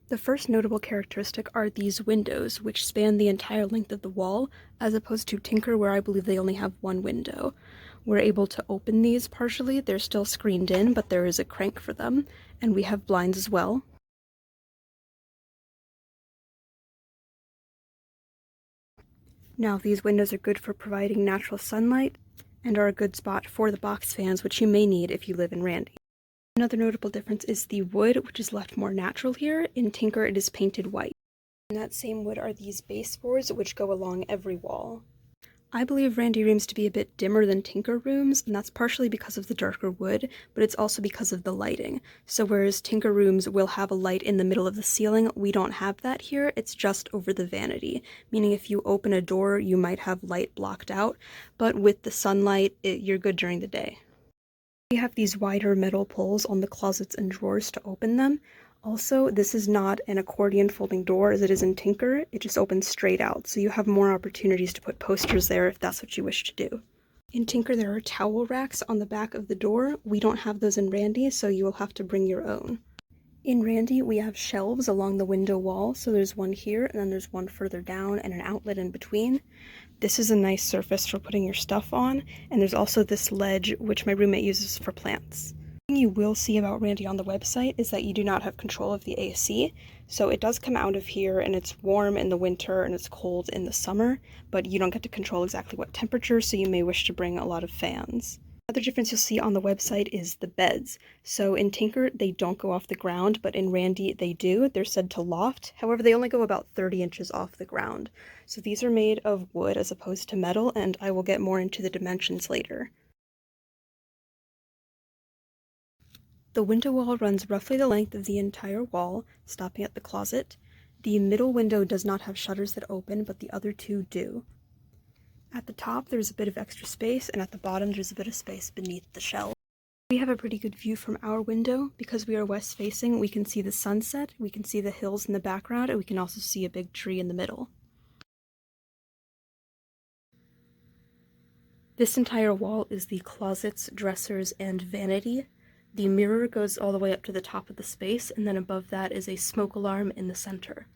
The first notable characteristic are these windows, which span the entire length of the wall, as opposed to Tinker, where I believe they only have one window. We're able to open these partially. They're still screened in, but there is a crank for them, and we have blinds as well. Now, these windows are good for providing natural sunlight and are a good spot for the box fans, which you may need if you live in Randy. Another notable difference is the wood, which is left more natural here. In Tinker, it is painted white. In that same wood are these baseboards, which go along every wall. I believe Randy rooms to be a bit dimmer than Tinker rooms, and that's partially because of the darker wood, but it's also because of the lighting. So whereas Tinker rooms will have a light in the middle of the ceiling, we don't have that here. It's just over the vanity, meaning if you open a door, you might have light blocked out, but with the sunlight, you're good during the day. We have these wider metal pulls on the closets and drawers to open them. Also, this is not an accordion folding door as it is in Tinker, it just opens straight out, so you have more opportunities to put posters there if that's what you wish to do. In Tinker there are towel racks on the back of the door. We don't have those in Randy, so you will have to bring your own. In Randy, we have shelves along the window wall, so there's one here, and then there's one further down, and an outlet in between. This is a nice surface for putting your stuff on, and there's also this ledge, which my roommate uses for plants. The thing you will see about Randy on the website is that you do not have control of the AC, so it does come out of here, and it's warm in the winter, and it's cold in the summer, but you don't get to control exactly what temperature, so you may wish to bring a lot of fans. Another difference you'll see on the website is the beds. So in Tinker, they don't go off the ground, but in Randy, they do. They're said to loft. However, they only go about 30 inches off the ground. So these are made of wood as opposed to metal, and I will get more into the dimensions later. The window wall runs roughly the length of the entire wall, stopping at the closet. The middle window does not have shutters that open, but the other two do. At the top, there's a bit of extra space, and at the bottom, there's a bit of space beneath the shelf. We have a pretty good view from our window. Because we are west-facing, we can see the sunset, we can see the hills in the background, and we can also see a big tree in the middle. This entire wall is the closets, dressers, and vanity. The mirror goes all the way up to the top of the space, and then above that is a smoke alarm in the center.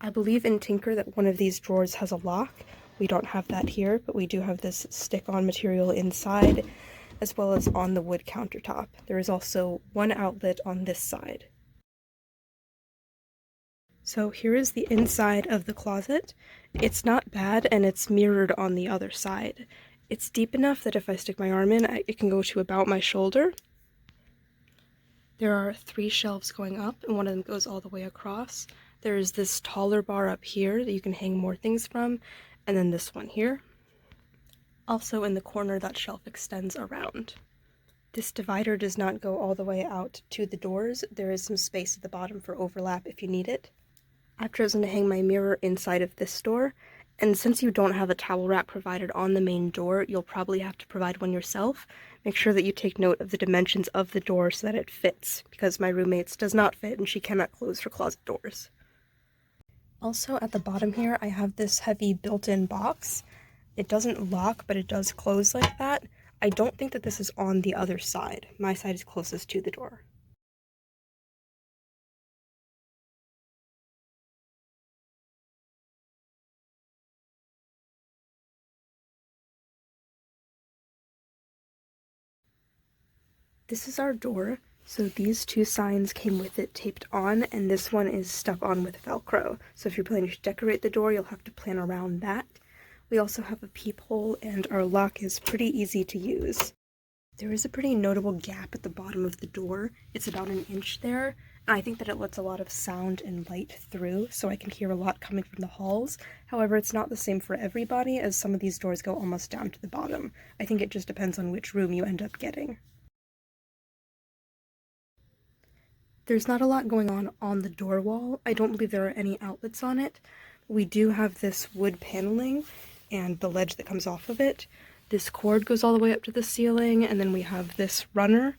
I believe in Tinker that one of these drawers has a lock. We don't have that here, but we do have this stick-on material inside, as well as on the wood countertop. There is also one outlet on this side. So here is the inside of the closet. It's not bad, and it's mirrored on the other side. It's deep enough that if I stick my arm in, it can go to about my shoulder. There are 3 shelves going up, and one of them goes all the way across. There is this taller bar up here that you can hang more things from, and then this one here. Also in the corner, that shelf extends around. This divider does not go all the way out to the doors. There is some space at the bottom for overlap if you need it. I've chosen to hang my mirror inside of this door, and since you don't have a towel rack provided on the main door, you'll probably have to provide one yourself. Make sure that you take note of the dimensions of the door so that it fits, because my roommate's does not fit and she cannot close her closet doors. Also, at the bottom here, I have this heavy built-in box. It doesn't lock, but it does close like that. I don't think that this is on the other side. My side is closest to the door. This is our door. So these 2 signs came with it taped on, and this one is stuck on with Velcro. So if you're planning to decorate the door, you'll have to plan around that. We also have a peephole, and our lock is pretty easy to use. There is a pretty notable gap at the bottom of the door. It's about 1 inch there, and I think that it lets a lot of sound and light through, so I can hear a lot coming from the halls. However, it's not the same for everybody, as some of these doors go almost down to the bottom. I think it just depends on which room you end up getting. There's not a lot going on the door wall. I don't believe there are any outlets on it. We do have this wood paneling and the ledge that comes off of it. This cord goes all the way up to the ceiling, and then we have this runner.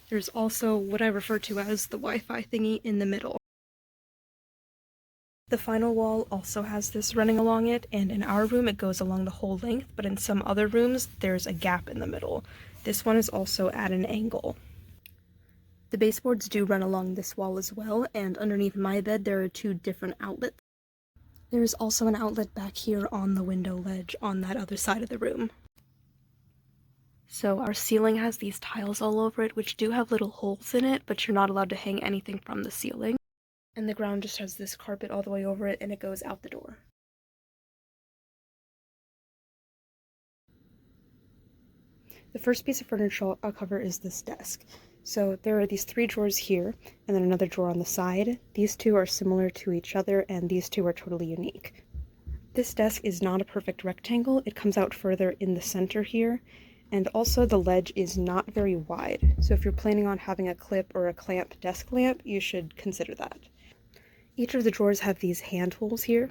There's also what I refer to as the Wi-Fi thingy in the middle. The final wall also has this running along it, and in our room it goes along the whole length, but in some other rooms there's a gap in the middle. This one is also at an angle. The baseboards do run along this wall as well, and underneath my bed there are two different outlets. There is also an outlet back here on the window ledge on that other side of the room. So our ceiling has these tiles all over it, which do have little holes in it, but you're not allowed to hang anything from the ceiling. And the ground just has this carpet all the way over it, and it goes out the door. The first piece of furniture I'll cover is this desk. So there are these 3 drawers here, and then another drawer on the side. These 2 are similar to each other, and these 2 are totally unique. This desk is not a perfect rectangle. It comes out further in the center here, and also the ledge is not very wide. So if you're planning on having a clip or a clamp desk lamp, you should consider that. Each of the drawers have these hand holes here,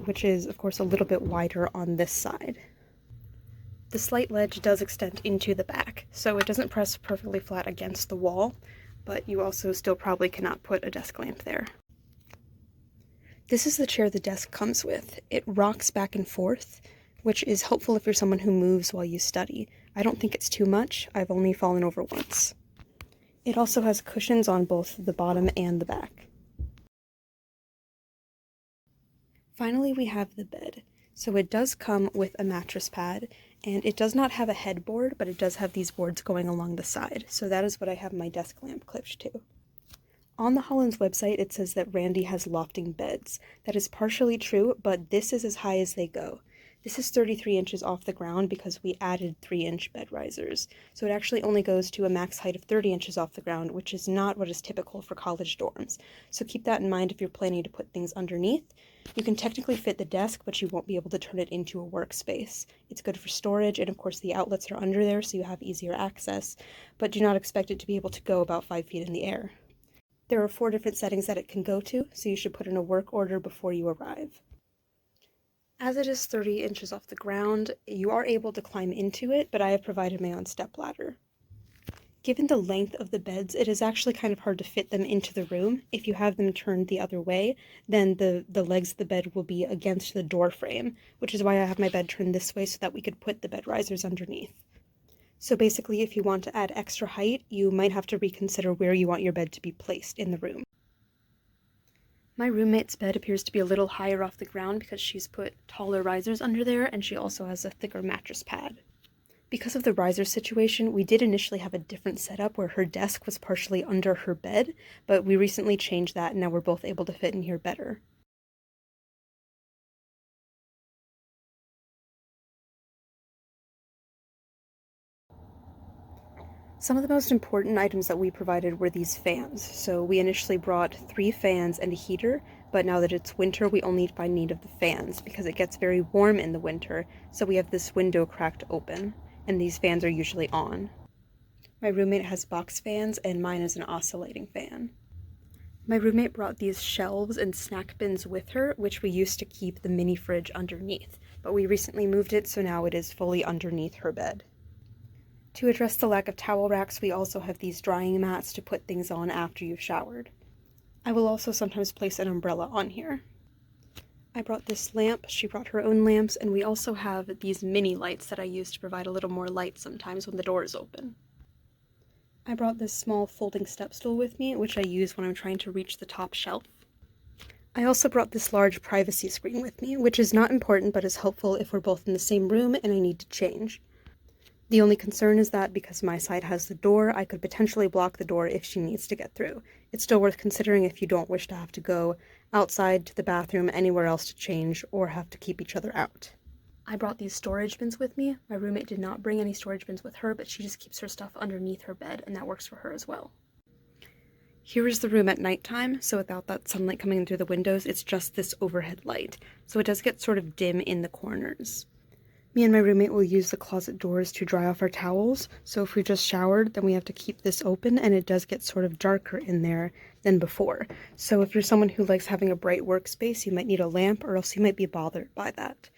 which is of course a little bit wider on this side. The slight ledge does extend into the back, so it doesn't press perfectly flat against the wall, but you also still probably cannot put a desk lamp there. This is the chair the desk comes with. It rocks back and forth, which is helpful if you're someone who moves while you study. I don't think it's too much. I've only fallen over once. It also has cushions on both the bottom and the back. Finally, we have the bed. So it does come with a mattress pad, and it does not have a headboard, but it does have these boards going along the side. So that is what I have my desk lamp clipped to. On the Hollins website, it says that Randy has lofting beds. That is partially true, but this is as high as they go. This is 33 inches off the ground because we added 3-inch bed risers. So it actually only goes to a max height of 30 inches off the ground, which is not what is typical for college dorms. So keep that in mind if you're planning to put things underneath. You can technically fit the desk, but you won't be able to turn it into a workspace. It's good for storage, and of course the outlets are under there so you have easier access, but do not expect it to be able to go about 5 feet in the air. There are 4 different settings that it can go to, so you should put in a work order before you arrive. As it is 30 inches off the ground, you are able to climb into it, but I have provided my own stepladder. Given the length of the beds, it is actually kind of hard to fit them into the room. If you have them turned the other way, then the legs of the bed will be against the door frame, which is why I have my bed turned this way so that we could put the bed risers underneath. So basically, if you want to add extra height, you might have to reconsider where you want your bed to be placed in the room. My roommate's bed appears to be a little higher off the ground because she's put taller risers under there, and she also has a thicker mattress pad. Because of the riser situation, we did initially have a different setup where her desk was partially under her bed, but we recently changed that and now we're both able to fit in here better. Some of the most important items that we provided were these fans. So we initially brought 3 fans and a heater, but now that it's winter, we only find need of the fans because it gets very warm in the winter, so we have this window cracked open, and these fans are usually on. My roommate has box fans, and mine is an oscillating fan. My roommate brought these shelves and snack bins with her, which we used to keep the mini fridge underneath, but we recently moved it, so now it is fully underneath her bed. To address the lack of towel racks, we also have these drying mats to put things on after you've showered. I will also sometimes place an umbrella on here. I brought this lamp, she brought her own lamps, and we also have these mini lights that I use to provide a little more light sometimes when the door is open. I brought this small folding step stool with me, which I use when I'm trying to reach the top shelf. I also brought this large privacy screen with me, which is not important but is helpful if we're both in the same room and I need to change. The only concern is that because my side has the door, I could potentially block the door if she needs to get through. It's still worth considering if you don't wish to have to go outside to the bathroom, anywhere else to change, or have to keep each other out. I brought these storage bins with me. My roommate did not bring any storage bins with her, but she just keeps her stuff underneath her bed, and that works for her as well. Here is the room at nighttime, so without that sunlight coming in through the windows, it's just this overhead light, so it does get sort of dim in the corners. Me and my roommate will use the closet doors to dry off our towels, so if we just showered, then we have to keep this open, and it does get sort of darker in there than before. So if you're someone who likes having a bright workspace, you might need a lamp, or else you might be bothered by that.